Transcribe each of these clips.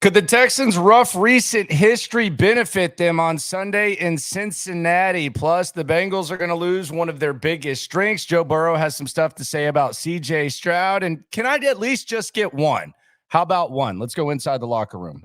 Could the Texans' rough recent history benefit them on Sunday in Cincinnati? Plus, the Bengals are going to lose one of their biggest strengths. Joe Burrow has some stuff to say about CJ Stroud. And can I at least just get one? How about one? Let's go inside the locker room.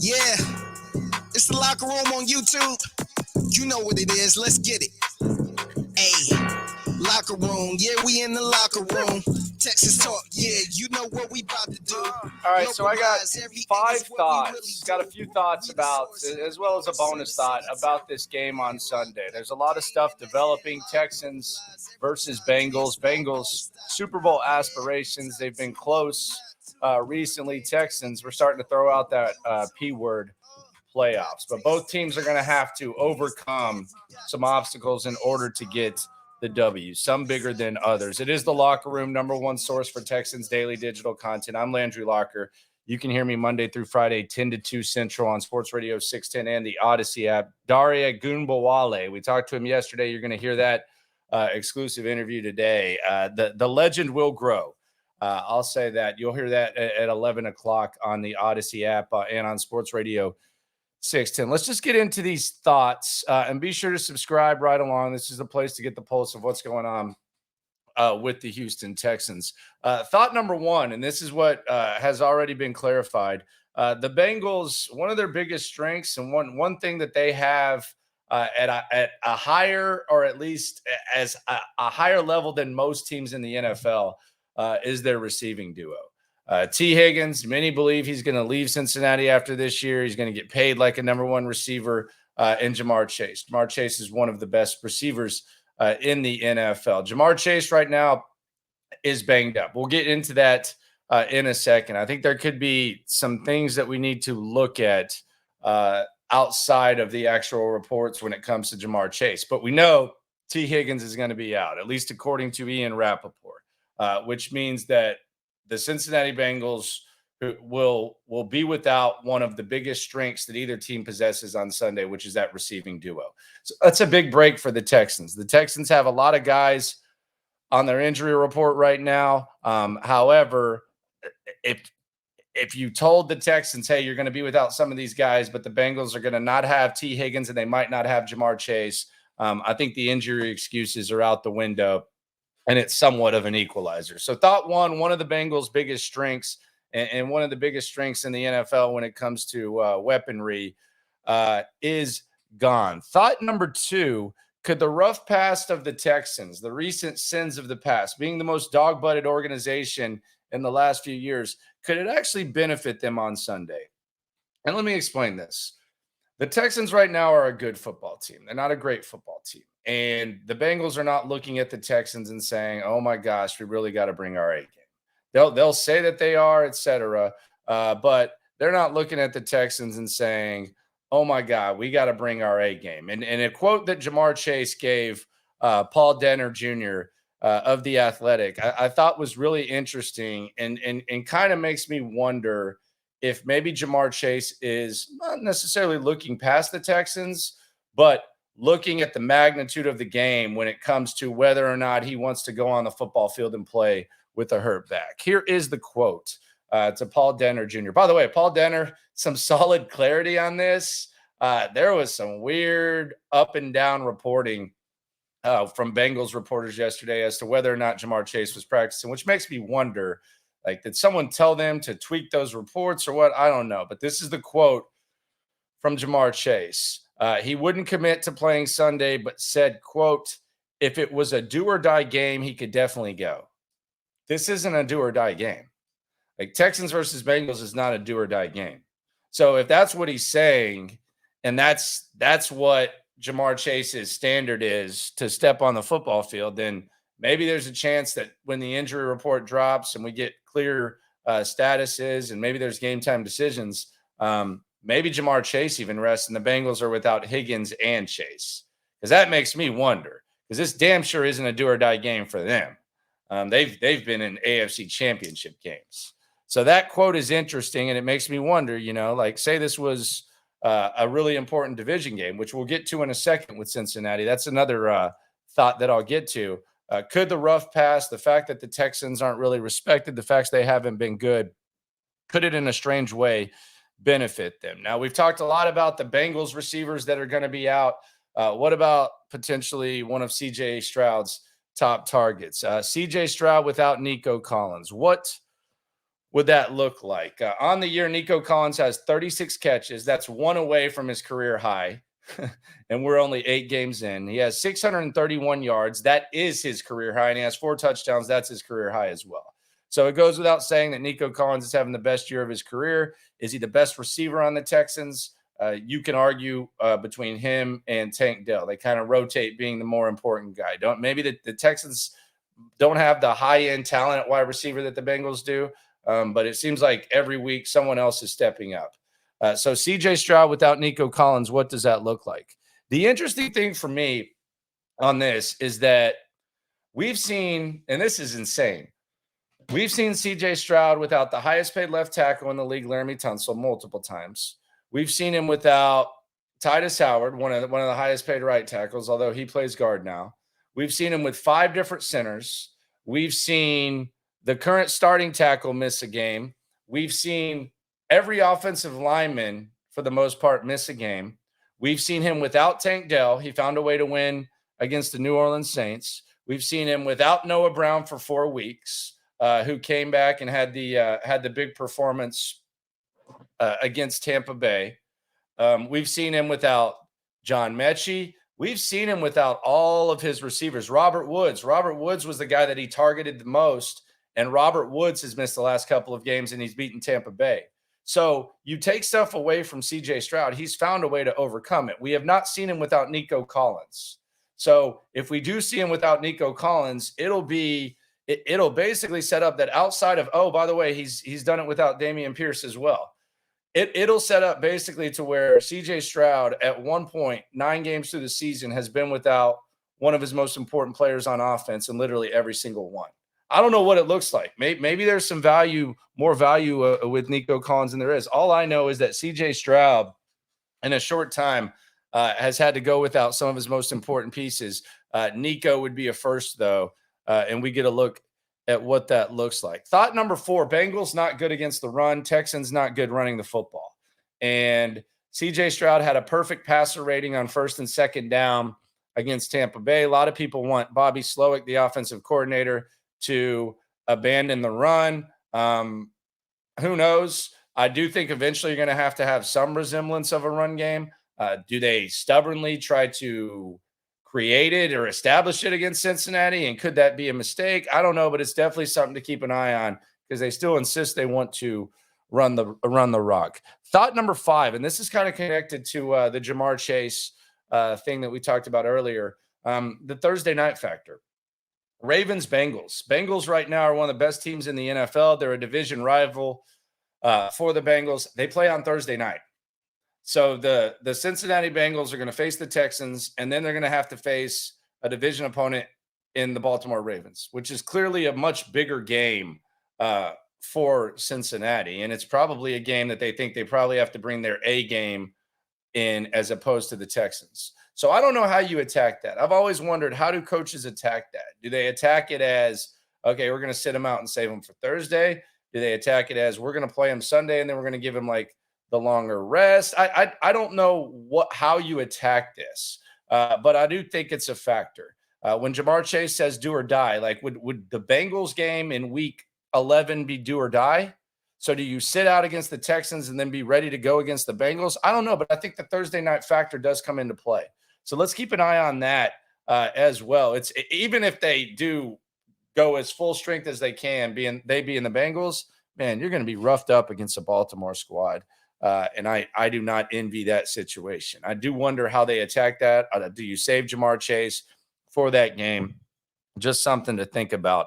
Yeah. It's the locker room on YouTube. You know what it is. Let's get it. Hey. Locker room, yeah, we in the locker room. Texas talk, yeah, you know what we about to do. All right, so I got 5 thoughts. Got a few thoughts about, as well as a bonus thought about this game on Sunday. There's a lot of stuff developing. Texans versus Bengals. Bengals Super Bowl aspirations. They've been close recently. Texans, we're starting to throw out that P word, playoffs. But both teams are going to have to overcome some obstacles in order to get the W, some bigger than others. It is the Locker Room, #1 source for Texans daily digital content. I'm Landry Locker. You can hear me Monday through Friday, 10 to 2 Central on Sports Radio 610 and the Odyssey app. Daria Gunbowale, we talked to him yesterday. You're going to hear that exclusive interview today. The legend will grow. I'll say that. You'll hear that at 11 o'clock on the Odyssey app and on Sports Radio 610. Let's just get into these thoughts and be sure to subscribe right along. This is the place to get the pulse of what's going on with the Houston Texans. Thought number 1, and this is what has already been clarified. The Bengals, one of their biggest strengths and one thing that they have at a higher, or at least as a higher level than most teams in the NFL is their receiving duo. T. Higgins, many believe he's going to leave Cincinnati after this year. He's going to get paid like a #1 receiver in Jamar Chase. Jamar Chase is one of the best receivers in the NFL. Jamar Chase right now is banged up. We'll get into that in a second. I think there could be some things that we need to look at outside of the actual reports when it comes to Jamar Chase. But we know T. Higgins is going to be out, at least according to Ian Rappaport, which means that the Cincinnati Bengals will be without one of the biggest strengths that either team possesses on Sunday, which is that receiving duo. So that's a big break for the Texans. The Texans have a lot of guys on their injury report right now. However, if you told the Texans, hey, you're going to be without some of these guys, but the Bengals are going to not have T. Higgins and they might not have Jamar Chase, I think the injury excuses are out the window. And it's somewhat of an equalizer. So thought one of the Bengals' biggest strengths and one of the biggest strengths in the NFL when it comes to weaponry is gone. Thought number 2, could the rough past of the Texans, the recent sins of the past, being the most dog-butted organization in the last few years, could it actually benefit them on Sunday? And let me explain this. The Texans right now are a good football team. They're not a great football team. And the Bengals are not looking at the Texans and saying, oh, my gosh, we really got to bring our A game. They'll say that they are, et cetera, but they're not looking at the Texans and saying, oh, my God, we got to bring our A game. And a quote that Jamar Chase gave Paul Denner Jr. Of The Athletic, I thought was really interesting and kind of makes me wonder if maybe Jamar Chase is not necessarily looking past the Texans, but looking at the magnitude of the game when it comes to whether or not he wants to go on the football field and play with a hurt back. Here is the quote to Paul Denner Jr. By the way, Paul Denner, some solid clarity on this. There was some weird up and down reporting from Bengals reporters yesterday as to whether or not Jamar Chase was practicing, which makes me wonder, like, did someone tell them to tweak those reports or what? I don't know. But this is the quote from Jamar Chase. He wouldn't commit to playing Sunday, but said, quote, if it was a do or die game, he could definitely go. This isn't a do or die game. Like, Texans versus Bengals is not a do or die game. So if that's what he's saying, and that's what Jamar Chase's standard is to step on the football field, then maybe there's a chance that when the injury report drops and we get clear statuses and maybe there's game time decisions, maybe Jamar Chase even rests and the Bengals are without Higgins and Chase. Because that makes me wonder. Because this damn sure isn't a do or die game for them. They've been in AFC championship games. So that quote is interesting, and it makes me wonder, like, say this was a really important division game, which we'll get to in a second with Cincinnati. That's another thought that I'll get to. Could the rough pass, the fact that the Texans aren't really respected, the fact they haven't been good, could it in a strange way benefit them? Now, we've talked a lot about the Bengals receivers that are going to be out. What about potentially one of CJ Stroud's top targets? CJ Stroud without Nico Collins. What would that look like? On the year, Nico Collins has 36 catches. That's one away from his career high. And we're only 8 games in. He has 631 yards. That is his career high. And he has 4 touchdowns. That's his career high as well. So it goes without saying that Nico Collins is having the best year of his career. Is he the best receiver on the Texans? You can argue between him and Tank Dell. They kind of rotate being the more important guy. Maybe the Texans don't have the high-end talent at wide receiver that the Bengals do, but it seems like every week someone else is stepping up. So CJ Stroud without Nico Collins, what does that look like? The interesting thing for me on this is that we've seen, and this is insane, we've seen CJ Stroud without the highest paid left tackle in the league, Laramie Tunsil, multiple times. We've seen him without Titus Howard, one of the highest paid right tackles, although he plays guard now. We've seen him with 5 different centers. We've seen the current starting tackle miss a game. We've seen every offensive lineman, for the most part, miss a game. We've seen him without Tank Dell. He found a way to win against the New Orleans Saints. We've seen him without Noah Brown for 4 weeks, who came back and had the big performance against Tampa Bay. We've seen him without John Mechie. We've seen him without all of his receivers. Robert Woods. Robert Woods was the guy that he targeted the most, and Robert Woods has missed the last couple of games, and he's beaten Tampa Bay. So you take stuff away from CJ Stroud, he's found a way to overcome it. We have not seen him without Nico Collins. So if we do see him without Nico Collins, it'll basically set up that outside of, oh, by the way, he's done it without Dameon Pierce as well. It'll set up basically to where CJ Stroud at one point, 9 games through the season, has been without one of his most important players on offense in literally every single one. I don't know what it looks like. Maybe there's some more value with Nico Collins than there is. All I know is that CJ Stroud, in a short time, has had to go without some of his most important pieces. Nico would be a first, though, and we get a look at what that looks like. Thought number 4, Bengals not good against the run, Texans not good running the football. And CJ Stroud had a perfect passer rating on 1st and 2nd down against Tampa Bay. A lot of people want Bobby Slowick, the offensive coordinator, to abandon the run. Who knows? I do think eventually you're going to have some resemblance of a run game. Do they stubbornly try to create it or establish it against Cincinnati? And could that be a mistake? I don't know, but it's definitely something to keep an eye on because they still insist they want to run the rock. Thought number 5, and this is kind of connected to the Jamar Chase thing that we talked about earlier, the Thursday night factor. Ravens, Bengals. Bengals right now are one of the best teams in the NFL. They're a division rival for the Bengals. They play on Thursday night. So the Cincinnati Bengals are going to face the Texans, and then they're going to have to face a division opponent in the Baltimore Ravens, which is clearly a much bigger game for Cincinnati. And it's probably a game that they think they probably have to bring their A game in as opposed to the Texans. So I don't know how you attack that. I've always wondered, how do coaches attack that? Do they attack it as, okay, we're going to sit them out and save them for Thursday? Do they attack it as, we're going to play them Sunday and then we're going to give them like the longer rest? I don't know how you attack this, but I do think it's a factor. When Jamar Chase says do or die, like would the Bengals game in week 11 be do or die? So do you sit out against the Texans and then be ready to go against the Bengals? I don't know, but I think the Thursday night factor does come into play. So let's keep an eye on that as well. It's even if they do go as full strength as they can, being the Bengals, man, you're going to be roughed up against a Baltimore squad. And I do not envy that situation. I do wonder how they attack that. Do you save Jamar Chase for that game? Just something to think about.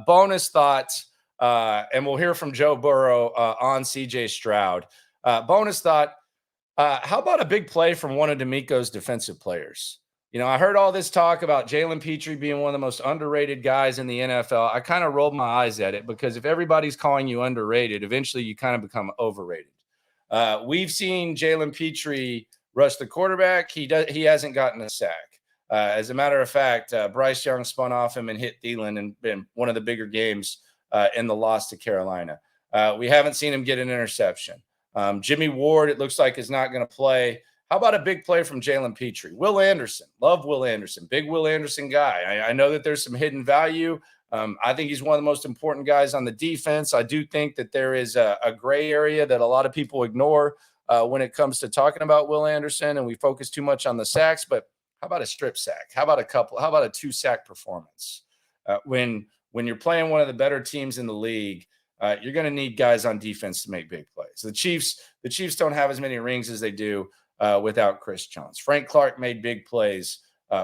Bonus thoughts, and we'll hear from Joe Burrow on CJ Stroud. Bonus thought, how about a big play from one of D'Amico's defensive players? You know, I heard all this talk about Jalen Petrie being one of the most underrated guys in the NFL. I kind of rolled my eyes at it because if everybody's calling you underrated, eventually you kind of become overrated. We've seen Jalen Petrie rush the quarterback. He hasn't gotten a sack. As a matter of fact, Bryce Young spun off him and hit Thielen in one of the bigger games in the loss to Carolina. We haven't seen him get an interception. Jimmy Ward, it looks like, is not going to play. How about a big play from Jalen Petrie? Will Anderson. Love Will Anderson. Big Will Anderson guy. I know that there's some hidden value. I think he's one of the most important guys on the defense. I do think that there is a gray area that a lot of people ignore when it comes to talking about Will Anderson, and we focus too much on the sacks. But how about a strip sack? How about a 2-sack performance? When you're playing one of the better teams in the league, you're going to need guys on defense to make big plays. The Chiefs don't have as many rings as they do without Chris Jones. Frank Clark made big plays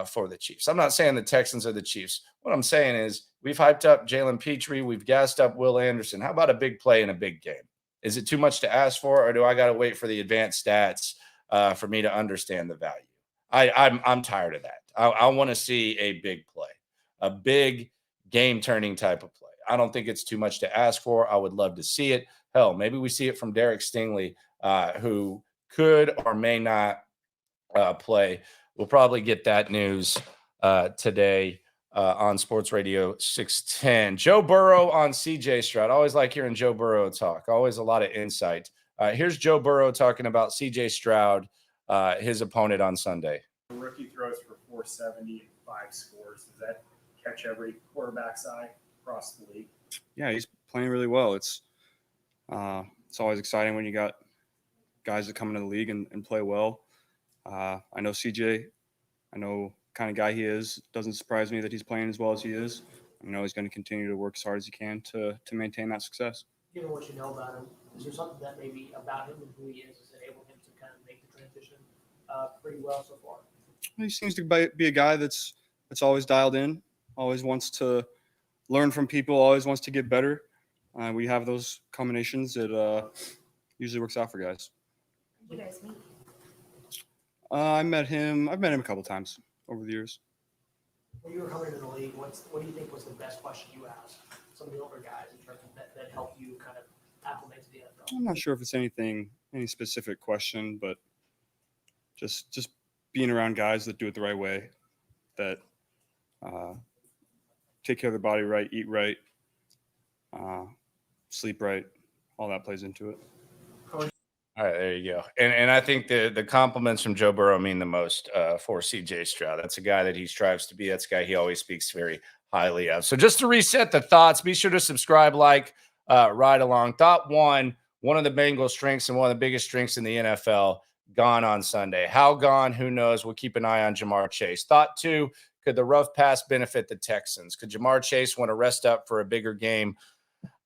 for the Chiefs. I'm not saying the Texans are the Chiefs. What I'm saying is we've hyped up Jalen Petrie. We've gassed up Will Anderson. How about a big play in a big game? Is it too much to ask for, or do I got to wait for the advanced stats for me to understand the value? I'm tired of that. I want to see a big play, a big game-turning type of play. I don't think it's too much to ask for. I would love to see it. Hell, maybe we see it from Derek Stingley, who could or may not play. We'll probably get that news today on Sports Radio 610. Joe Burrow on CJ Stroud. I always like hearing Joe Burrow talk. Always a lot of insight. Here's Joe Burrow talking about CJ Stroud, his opponent on Sunday. The rookie throws for 470 and 5 scores. Does that catch every quarterback's eye across the league? Yeah, he's playing really well. It's always exciting when you got guys that come into the league and play well. I know CJ. I know kind of guy he is. Doesn't surprise me that he's playing as well as he is. I know he's going to continue to work as hard as he can to maintain that success. Given what you know about him, is there something that maybe about him and who he is enabled him to kind of make the transition pretty well so far? He seems to be a guy that's always dialed in, always wants to learn from people, always wants to get better. We have those combinations that usually works out for guys. Did you guys meet? I've met him a couple times over the years. When you were coming into the league, what do you think was the best question you asked some of the older guys in terms of that helped you kind of acclimate to the NFL? I'm not sure if it's any specific question, but just being around guys that do it the right way, that take care of their body right, eat right, sleep right, all that plays into it. All right, there you go. And I think the compliments from Joe Burrow mean the most for CJ Stroud. That's a guy that he strives to be. That's a guy he always speaks very highly of. So just to reset the thoughts, be sure to subscribe, ride along. Thought one of the Bengals' strengths and one of the biggest strengths in the NFL, gone on Sunday. How gone? Who knows? We'll keep an eye on Jamar Chase. Thought two, could the rough pass benefit the Texans? Could Jamar Chase want to rest up for a bigger game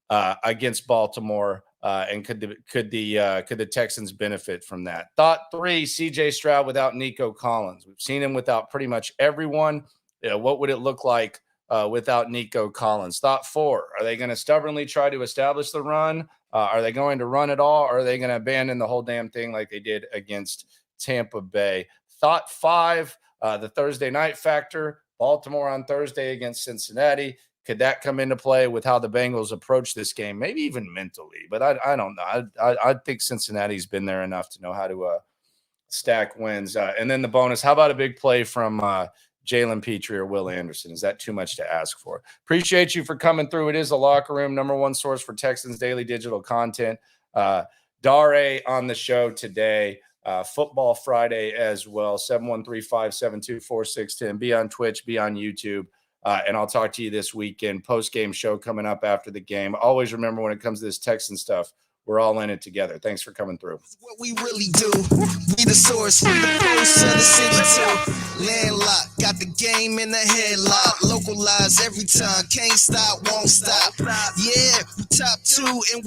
against Baltimore? And could the Texans benefit from that? Thought three, CJ Stroud without Nico Collins. We've seen him without pretty much everyone. What would it look like without Nico Collins? Thought four, are they going to stubbornly try to establish the run? Are they going to run it all? Or are they going to abandon the whole damn thing like they did against Tampa Bay? Thought five, the Thursday night factor, Baltimore on Thursday against Cincinnati. Could that come into play with how the Bengals approach this game, maybe even mentally? But I don't know. I think Cincinnati's been there enough to know how to stack wins. And then the bonus, how about a big play from Jalen Petrie or Will Anderson? Is that too much to ask for? Appreciate you for coming through. It is the Locker Room, #1 source for Texans daily digital content. Dare on the show today. Football Friday as well. 713-572-4610. Be on Twitch. Be on YouTube. And I'll talk to you this weekend. Post-game show coming up after the game. Always remember, when it comes to this Texan stuff, we're all in it together. Thanks for coming through. What we really do. We the source. We the pulse of the city too. Landlocked. Got the game in the headlock. Localized every time. Can't stop, won't stop. Yeah, we top two and we